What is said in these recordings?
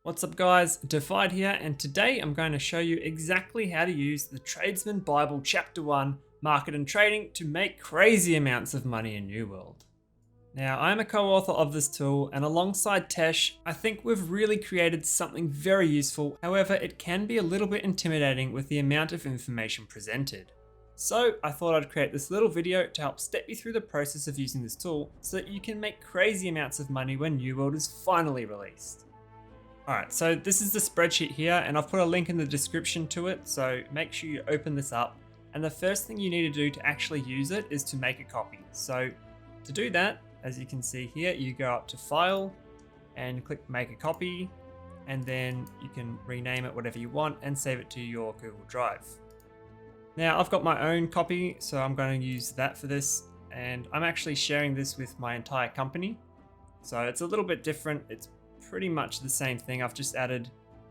What's up guys, Defied here, and today I'm going to show you exactly how to use the Tradesmans Bible Chapter 1 Market and Trading to make crazy amounts of money in New World. Now, I'm a co-author of this tool, and alongside Tesh, I think we've really created something very useful. However, it can be a little bit intimidating with the amount of information presented. So I thought I'd create this little video to help step you through the process of using this tool so that you can make crazy amounts of money when New World is finally released. Alright, so this is the spreadsheet here, and I've put a link in the description to it, so make sure you open this up. And the first thing you need to do to actually use it is to make a copy. So to do that, as you can see here, you go up to File and click Make a Copy, and then you can rename it whatever you want and save it to your Google Drive. Now I've got my own copy, so I'm going to use that for this, and I'm actually sharing this with my entire company. So it's a little bit different. It's pretty much the same thing. I've just added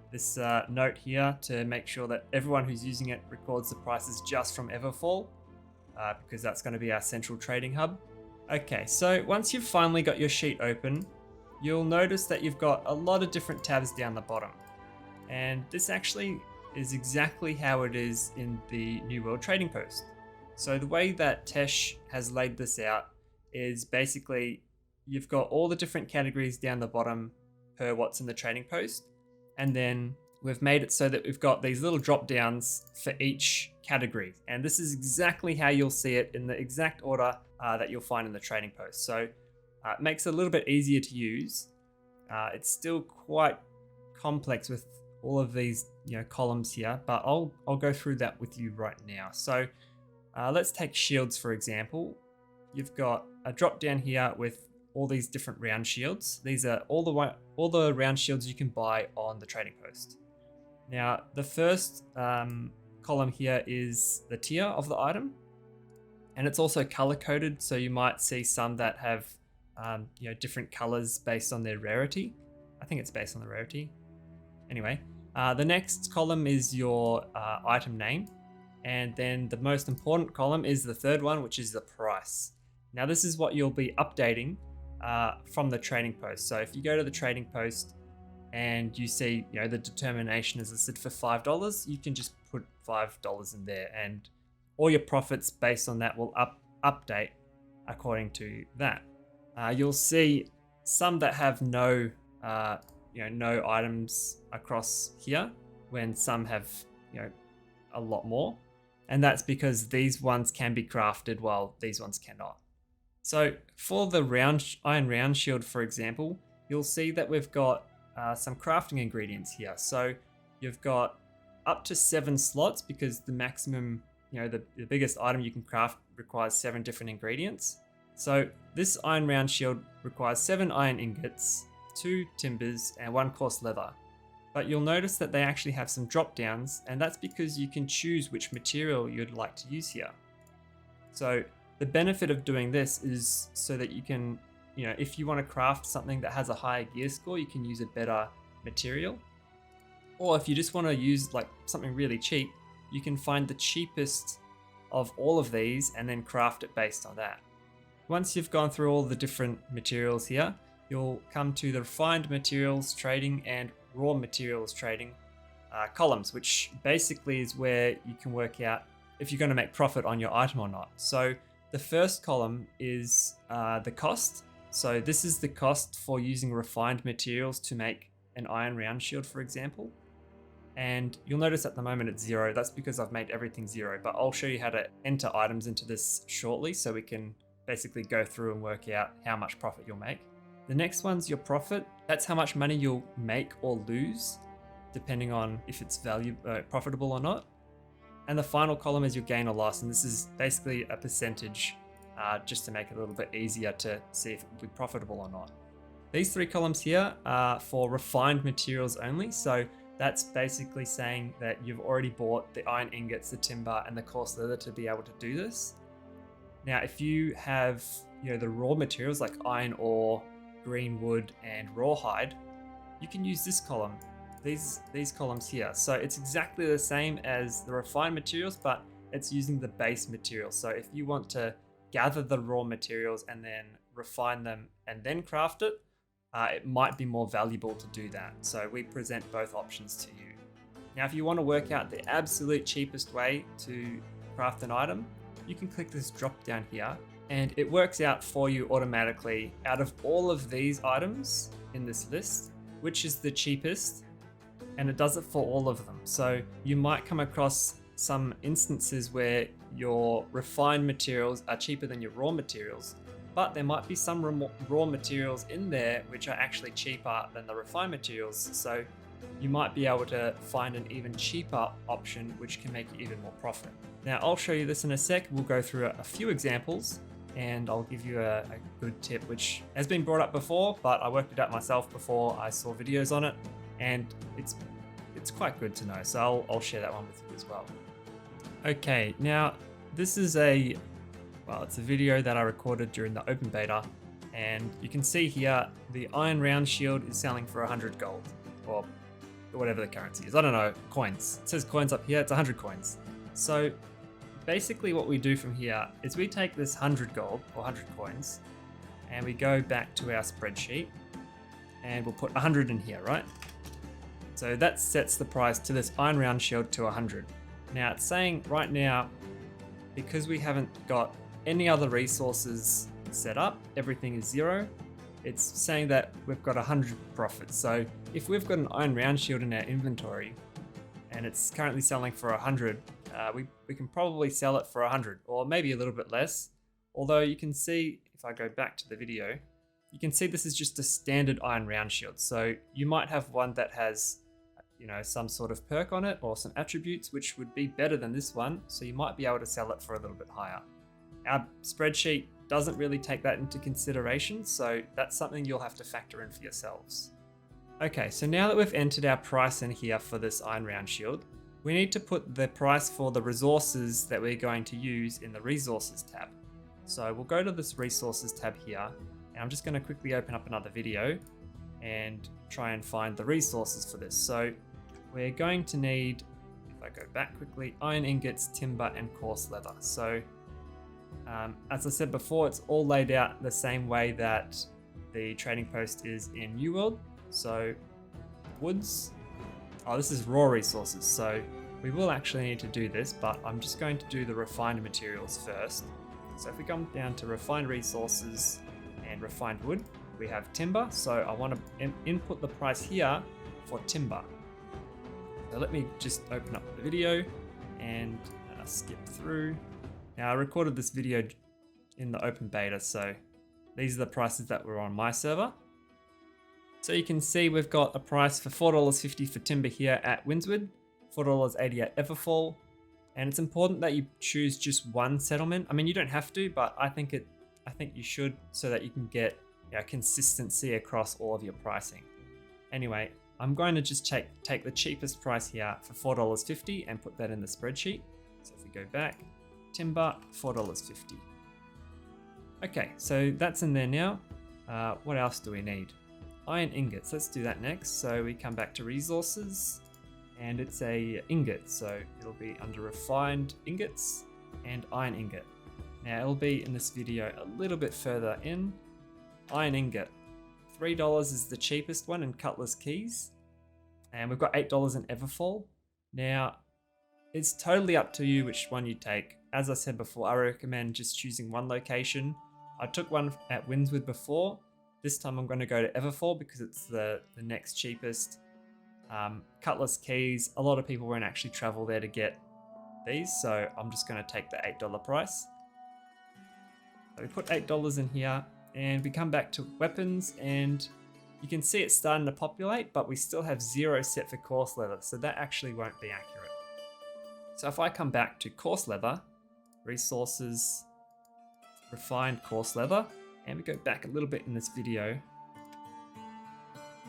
this note here to make sure that everyone who's using it records the prices just from Everfall, because that's going to be our central trading hub. Okay, so once you've finally got your sheet open, you'll notice that you've got a lot of different tabs down the bottom. And this actually is exactly how it is in the New World Trading Post. So the way that Tesh has laid this out is basically you've got all the different categories down the bottom per what's in the trading post, and then we've made it so that we've got these little drop downs for each category, and this is exactly how you'll see it in the exact order that you'll find in the trading post. So it makes it a little bit easier to use. It's still quite complex with all of these columns here, but I'll go through that with you right now. So let's take shields for example. You've got a drop down here with all these different round shields. These are all the round shields you can buy on the trading post. Now, the first column here is the tier of the item, and it's also color coded. So you might see some that have different colors based on their rarity. I think it's based on the rarity. Anyway, the next column is your item name, and then the most important column is the third one, which is the price. Now, this is what you'll be updating from the trading post. So if you go to the trading post and you see the determination is listed for $5, you can just put $5 in there, and all your profits based on that will update according to that. You'll see some that have no items across here, when some have a lot more, and that's because these ones can be crafted while these ones cannot. So for the iron round shield, for example, you'll see that we've got some crafting ingredients here. So you've got up to 7 slots, because the maximum, the biggest item you can craft requires 7 different ingredients. So this iron round shield requires 7 iron ingots, 2 timbers, and 1 coarse leather. But you'll notice that they actually have some drop downs, and that's because you can choose which material you'd like to use here. So the benefit of doing this is so that you can, if you want to craft something that has a higher gear score, you can use a better material. Or if you just want to use something really cheap, you can find the cheapest of all of these and then craft it based on that. Once you've gone through all the different materials here, you'll come to the refined materials trading and raw materials trading columns, which basically is where you can work out if you're going to make profit on your item or not. So the first column is the cost. So this is the cost for using refined materials to make an iron round shield, for example. And you'll notice at the moment it's 0. That's because I've made everything 0, but I'll show you how to enter items into this shortly, so we can basically go through and work out how much profit you'll make. The next one's your profit. That's how much money you'll make or lose, depending on if it's profitable or not. And the final column is your gain or loss, and this is basically a percentage, just to make it a little bit easier to see if it will be profitable or not. These 3 columns here are for refined materials only, so that's basically saying that you've already bought the iron ingots, the timber, and the coarse leather to be able to do this. Now, if you have the raw materials like iron ore, green wood, and rawhide, you can use this column. These columns here. So it's exactly the same as the refined materials, but it's using the base material. So if you want to gather the raw materials and then refine them and then craft it, it might be more valuable to do that. So we present both options to you. Now, if you want to work out the absolute cheapest way to craft an item, you can click this drop down here and it works out for you automatically out of all of these items in this list, which is the cheapest, and it does it for all of them. So you might come across some instances where your refined materials are cheaper than your raw materials, but there might be some raw materials in there which are actually cheaper than the refined materials. So you might be able to find an even cheaper option which can make you even more profit. Now I'll show you this in a sec. We'll go through a few examples and I'll give you a good tip which has been brought up before, but I worked it out myself before I saw videos on it, and it's quite good to know. So I'll share that one with you as well. Okay, now this is it's a video that I recorded during the open beta, and you can see here the iron round shield is selling for 100 gold, or whatever the currency is. I don't know, coins. It says coins up here, it's 100 coins. So basically what we do from here is we take this 100 gold or 100 coins and we go back to our spreadsheet and we'll put 100 in here, right? So that sets the price to this iron round shield to 100. Now it's saying right now, because we haven't got any other resources set up, everything is 0. It's saying that we've got 100 profits. So if we've got an iron round shield in our inventory and it's currently selling for 100, we can probably sell it for 100 or maybe a little bit less. Although you can see, if I go back to the video, you can see this is just a standard iron round shield. So you might have one that has, some sort of perk on it or some attributes which would be better than this one. So you might be able to sell it for a little bit higher. Our spreadsheet doesn't really take that into consideration, so that's something you'll have to factor in for yourselves. Okay, so now that we've entered our price in here for this iron round shield, we need to put the price for the resources that we're going to use in the resources tab. So we'll go to this resources tab here, and I'm just going to quickly open up another video and try and find the resources for this. So we're going to need, if I go back quickly, iron ingots, timber, and coarse leather. So as I said before, it's all laid out the same way that the trading post is in New World. So woods, this is raw resources. So we will actually need to do this, but I'm just going to do the refined materials first. So if we come down to refined resources and refined wood, we have timber. So I want to input the price here for timber. So let me just open up the video and skip through. Now I recorded this video in the open beta, so these are the prices that were on my server. So you can see we've got a price for $4.50 for timber here at Windswood, $4.80 at Everfall, and it's important that you choose just one settlement. I mean, you don't have to, but I think you should, so that you can get consistency across all of your pricing. Anyway, I'm going to just take the cheapest price here for $4.50 and put that in the spreadsheet. So if we go back, timber, $4.50. Okay, so that's in there now. What else do we need? Iron ingots, let's do that next. So we come back to resources and it's a ingot. So it'll be under refined ingots and iron ingot. Now it'll be in this video a little bit further in. Iron ingot, $3 is the cheapest one in Cutler's Keys. And we've got $8 in Everfall. Now, it's totally up to you which one you take. As I said before, I recommend just choosing one location. I took one at Windswood before. This time I'm going to go to Everfall because it's the next cheapest. Cutler's Keys, a lot of people won't actually travel there to get these, so I'm just going to take the $8 price. So we put $8 in here and we come back to weapons, and you can see it's starting to populate, but we still have 0 set for coarse leather, so that actually won't be accurate. So if I come back to coarse leather, resources, refined coarse leather, and we go back a little bit in this video.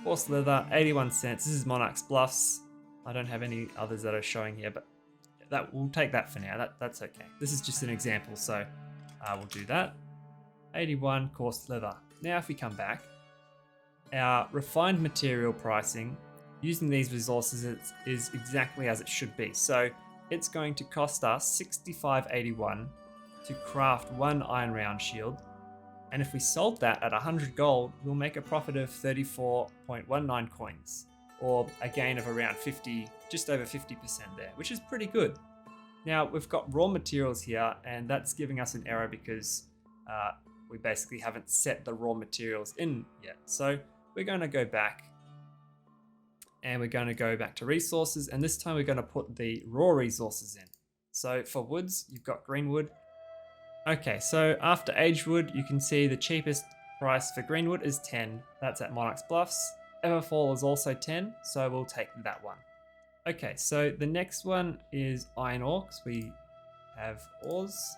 Coarse leather, 81 cents. This is Monarch's Bluffs. I don't have any others that are showing here, but we'll take that for now. That's okay. This is just an example, so we'll do that. 81 coarse leather. Now if we come back, our refined material pricing using these resources is exactly as it should be. So it's going to cost us $65.81 to craft one iron round shield, And if we sold that at 100 gold, we'll make a profit of 34.19 coins, or a gain of around 50, just over 50% there, which is pretty good. Now we've got raw materials here, and that's giving us an error because we basically haven't set the raw materials in yet. So we're going to go back, and we're going to go back to resources, and this time we're going to put the raw resources in. So for woods, you've got greenwood. Okay, so after aged wood, you can see the cheapest price for greenwood is 10. That's at Monarch's Bluffs. Everfall is also 10, so we'll take that one. Okay, so the next one is iron ore, because we have ores.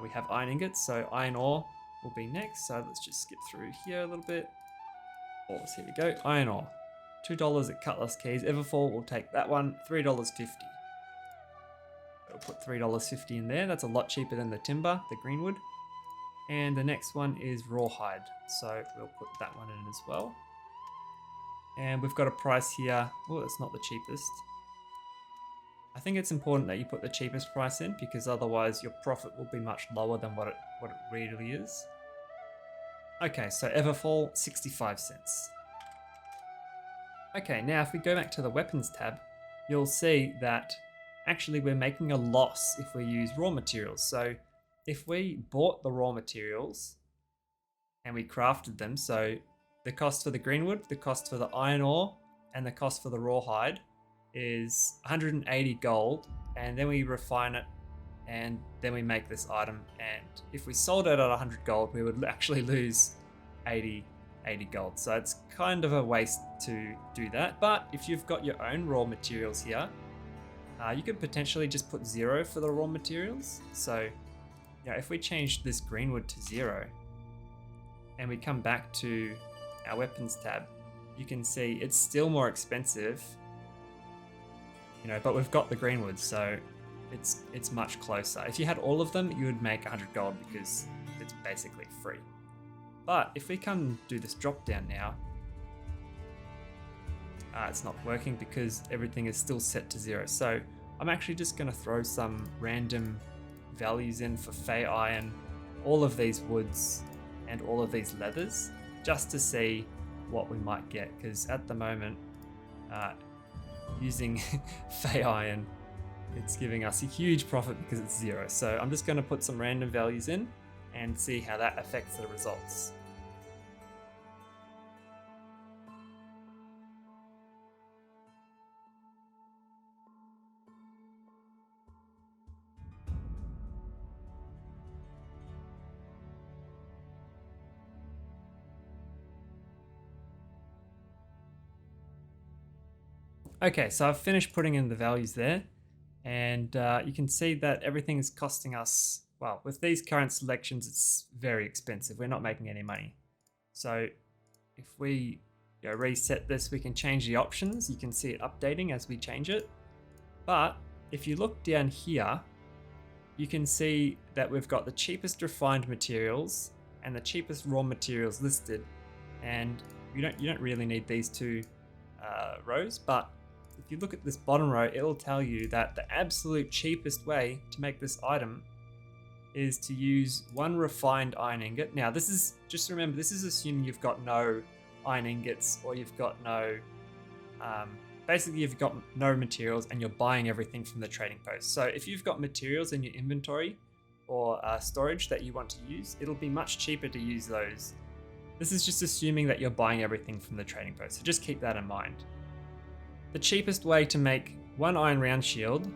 We have iron ingots, so iron ore will be next. So let's just skip through here a little bit. Ores, here we go. Iron ore, $2 at Cutlass Keys. Everfall will take that one, $3.50. We'll put $3.50 in there. That's a lot cheaper than the timber, the greenwood. And the next one is rawhide, so we'll put that one in as well. And we've got a price here. Oh, it's not the cheapest. I think it's important that you put the cheapest price in, because otherwise your profit will be much lower than what it really is. Okay, so Everfall, 65 cents. Okay, now if we go back to the weapons tab, you'll see that actually we're making a loss if we use raw materials. So if we bought the raw materials and we crafted them, so the cost for the greenwood, the cost for the iron ore, and the cost for the rawhide is 180 gold, and then we refine it, and then we make this item. And if we sold it at 100 gold, we would actually lose 80 gold. So it's kind of a waste to do that. But if you've got your own raw materials here, you could potentially just put 0 for the raw materials. So yeah, if we change this greenwood to 0 and we come back to our weapons tab, you can see it's still more expensive, but we've got the greenwood, so it's much closer. If you had all of them, you would make 100 gold because it's basically free. But if we come do this drop down now, it's not working because everything is still set to 0. So I'm actually just going to throw some random values in for Fey Iron, all of these woods, and all of these leathers, just to see what we might get. Because at the moment, using Fey Iron, it's giving us a huge profit because it's 0. So I'm just going to put some random values in and see how that affects the results. Okay, so I've finished putting in the values there, and you can see that everything is costing us, well, with these current selections, it's very expensive. We're not making any money. So if we reset this, we can change the options. You can see it updating as we change it. But if you look down here, you can see that we've got the cheapest refined materials and the cheapest raw materials listed. And you don't really need these two rows, but if you look at this bottom row, it'll tell you that the absolute cheapest way to make this item is to use 1 refined iron ingot. Now this is, just remember, this is assuming you've got no iron ingots, or you've got no, basically you've got no materials and you're buying everything from the trading post. So if you've got materials in your inventory or storage that you want to use, it'll be much cheaper to use those. This is just assuming that you're buying everything from the trading post, so just keep that in mind. The cheapest way to make 1 iron round shield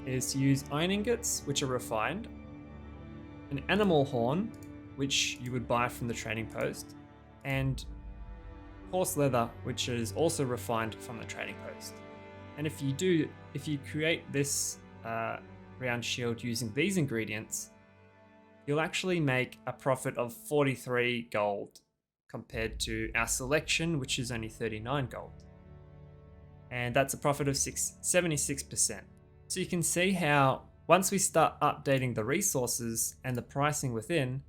is to use iron ingots, which are refined, an animal horn, which you would buy from the trading post, and horse leather, which is also refined from the trading post. And if you create this round shield using these ingredients, you'll actually make a profit of 43 gold compared to our selection, which is only 39 gold. And that's a profit of 76%. So you can see how once we start updating the resources and the pricing within,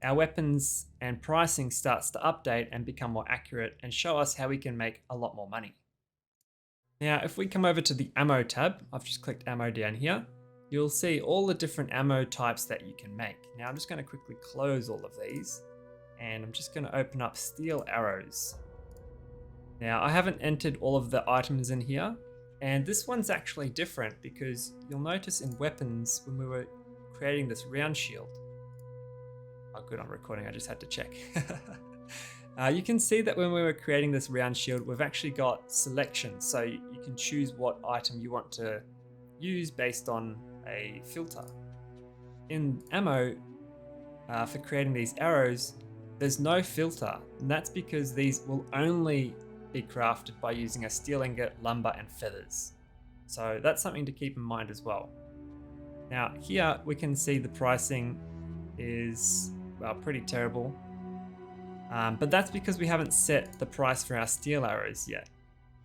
our weapons and pricing starts to update and become more accurate and show us how we can make a lot more money. Now, if we come over to the ammo tab, I've just clicked ammo down here, you'll see all the different ammo types that you can make. Now I'm just going to quickly close all of these, and I'm just going to open up steel arrows. Now I haven't entered all of the items in here, and this one's actually different because you'll notice in weapons when we were creating this round shield. Oh good, I'm recording, I just had to check. You can see that when we were creating this round shield, we've actually got selection, so you can choose what item you want to use based on a filter. In ammo, for creating these arrows, there's no filter, and that's because these will only be crafted by using a steel ingot, lumber, and feathers. So that's something to keep in mind as well. Now here we can see the pricing is, well, pretty terrible. But that's because we haven't set the price for our steel arrows yet.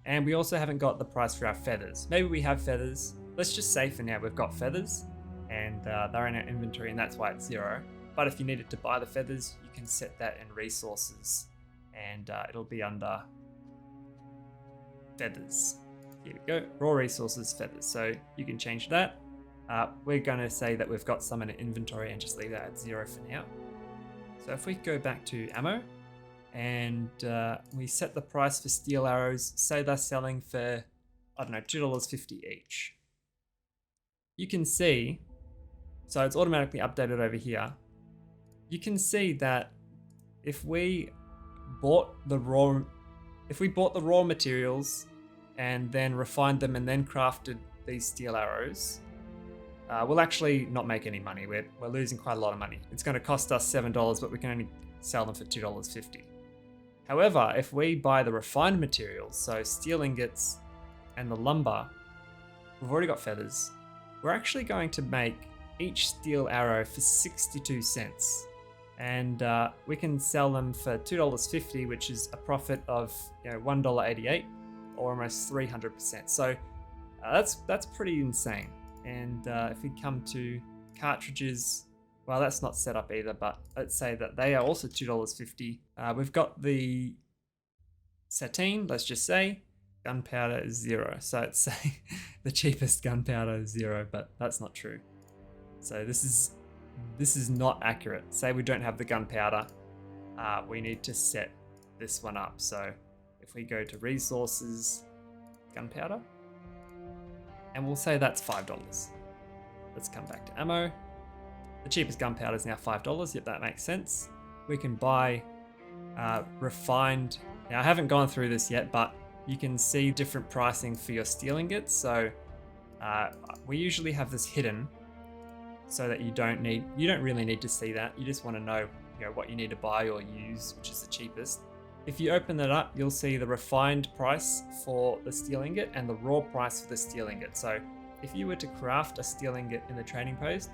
And we also haven't got the price for our feathers. Maybe we have feathers. Let's just say for now we've got feathers, and they're in our inventory, and that's why it's 0. But if you needed to buy the feathers, you can set that in resources, and it'll be under feathers. Here we go, raw resources, feathers. So you can change that. We're going to say that we've got some in inventory and just leave that at 0 for now. So if we go back to ammo and we set the price for steel arrows, say they're selling for, I don't know, $2.50 each. You can see, so it's automatically updated over here. You can see that if we bought the raw materials and then refined them and then crafted these steel arrows, we'll actually not make any money. We're losing quite a lot of money. It's going to cost us $7, but we can only sell them for $2.50. However, if we buy the refined materials, so steel ingots and the lumber, we've already got feathers. We're actually going to make each steel arrow for 62 cents. And we can sell them for $2.50, which is a profit of $1.88, or almost 300%. So that's pretty insane. And if we come to cartridges, well, that's not set up either, but let's say that they are also $2.50. We've got the sateen, let's just say, gunpowder is 0. So it's saying the cheapest gunpowder is 0, but that's not true. So this is not accurate. Say we don't have the gunpowder, we need to set this one up. So if we go to resources, gunpowder, and we'll say that's $5. Let's come back to ammo. The cheapest gunpowder is now $5. Yep, that makes sense. We can buy refined. Now I haven't gone through this yet, but you can see different pricing for your steel ingots. So we usually have this hidden, so that you don't really need to see that. You just want to know, what you need to buy or use, which is the cheapest. If you open that up, you'll see the refined price for the steel ingot and the raw price for the steel ingot. So if you were to craft a steel ingot in the trading post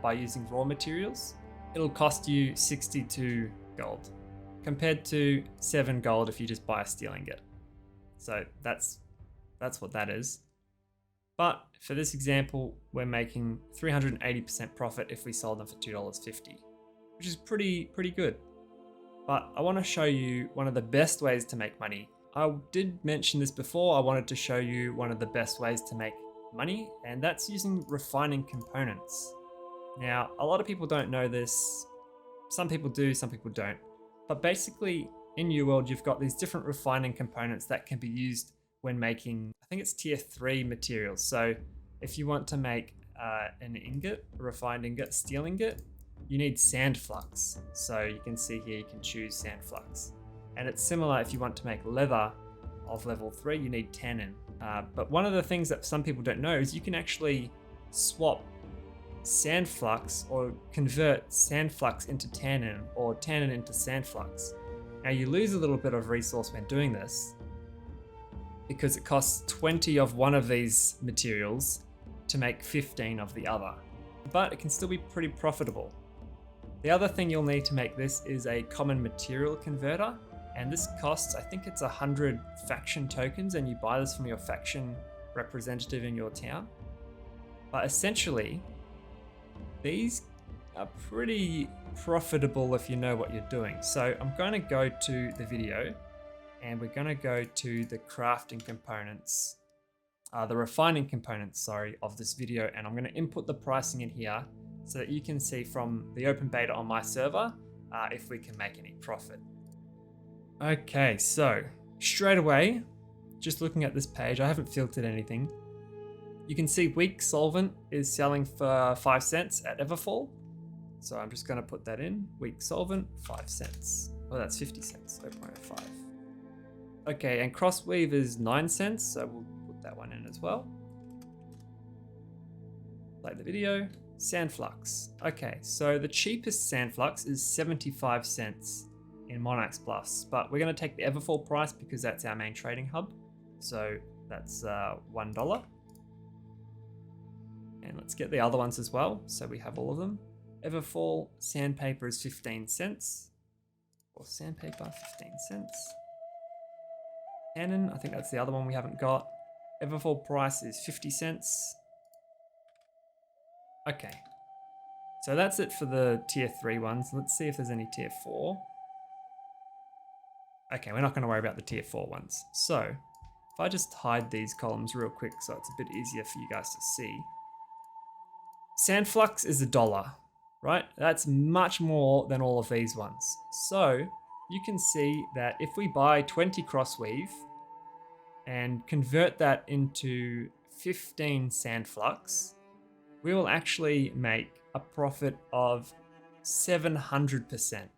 by using raw materials, it'll cost you 62 gold compared to 7 gold if you just buy a steel ingot. So that's what that is. But for this example, we're making 380% profit if we sold them for $2.50, which is pretty good. But I want to show you one of the best ways to make money. I did mention this before. I wanted to show you one of the best ways to make money, and that's using refining components. Now, a lot of people don't know this. Some people do, some people don't. But basically, in New World, you've got these different refining components that can be used when making, I think it's tier 3 materials. So if you want to make an ingot, a refined ingot, steel ingot, you need sand flux. So you can see here, you can choose sand flux. And it's similar if you want to make leather of level 3, you need tannin. But one of the things that some people don't know is you can actually swap sand flux or convert sand flux into tannin or tannin into sand flux. Now you lose a little bit of resource when doing this because it costs 20 of one of these materials to make 15 of the other, but it can still be pretty profitable. The other thing you'll need to make this is a common material converter, and this costs, I think it's 100 faction tokens, and you buy this from your faction representative in your town. But essentially, these are pretty profitable if you know what you're doing. So I'm going to go to the video and we're going to go to the crafting components. the refining components, sorry, of this video, and I'm going to input the pricing in here so that you can see from the open beta on my server if we can make any profit. Okay, so straight away, just looking at this page, I haven't filtered anything. You can see weak solvent is selling for 5 cents at Everfall. So I'm just going to put that in. Weak solvent, 5 cents. Oh, that's 50 cents, 0.05. Okay, and crossweave is 9 cents, so we'll put that one in as well. Play the video. Sandflux. Okay, so the cheapest Sandflux is 75 cents in Monax Plus, but we're going to take the Everfall price because that's our main trading hub. So that's $1. And let's get the other ones as well, so we have all of them. Everfall sandpaper is 15 cents. Or sandpaper, 15 cents. Cannon, I think that's the other one we haven't got. Everfall price is 50 cents. Okay. So that's it for the tier 3 ones. Let's see if there's any tier 4. Okay, we're not going to worry about the tier 4 ones. So, if I just hide these columns real quick so it's a bit easier for you guys to see. Sandflux is $1. Right? That's much more than all of these ones. So you can see that if we buy 20 crossweave and convert that into 15 Sandflux, we will actually make a profit of 700%.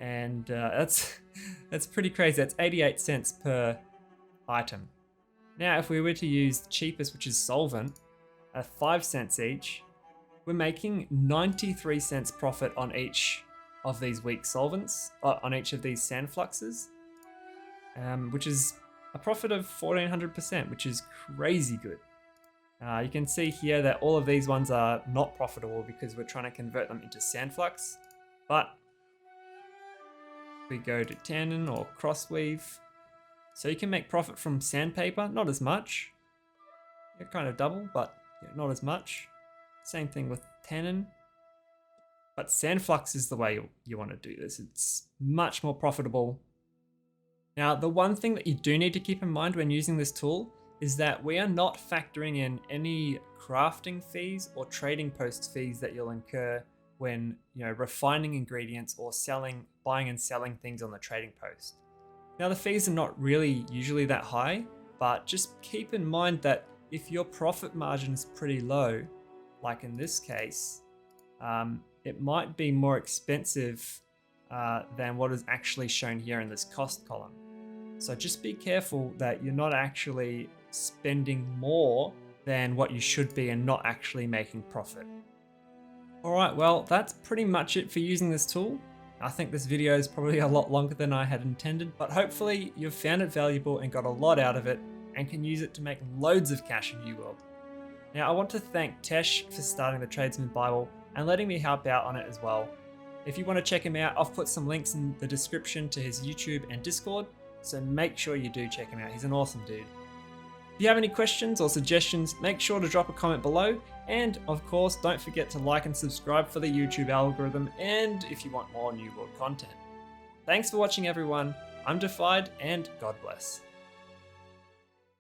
And that's pretty crazy. That's 88 cents per item. Now, if we were to use the cheapest, which is solvent, at 5 cents each, we're making 93 cents profit on each of these weak solvents, on each of these Sandfluxes, which is a profit of 1400%, which is crazy good. You can see here that all of these ones are not profitable because we're trying to convert them into Sandflux, but we go to tannin or crossweave. So you can make profit from sandpaper, not as much. You're kind of double, but not as much. Same thing with tannin. But Sandflux is the way you want to do this. It's much more profitable. Now, the one thing that you do need to keep in mind when using this tool is that we are not factoring in any crafting fees or trading post fees that you'll incur when refining ingredients or buying and selling things on the trading post. Now, the fees are not really usually that high, but just keep in mind that if your profit margin is pretty low, like in this case, it might be more expensive than what is actually shown here in this cost column. So just be careful that you're not actually spending more than what you should be and not actually making profit. Alright, well, that's pretty much it for using this tool. I think this video is probably a lot longer than I had intended, but hopefully you've found it valuable and got a lot out of it and can use it to make loads of cash in New World. Now, I want to thank Tesh for starting the Tradesmans Bible and letting me help out on it as well. If you want to check him out, I've put some links in the description to his YouTube and Discord, so make sure you do check him out. He's an awesome dude. If you have any questions or suggestions, make sure to drop a comment below, and of course, don't forget to like and subscribe for the YouTube algorithm and if you want more New World content. Thanks for watching, everyone. I'm Defied, and God bless.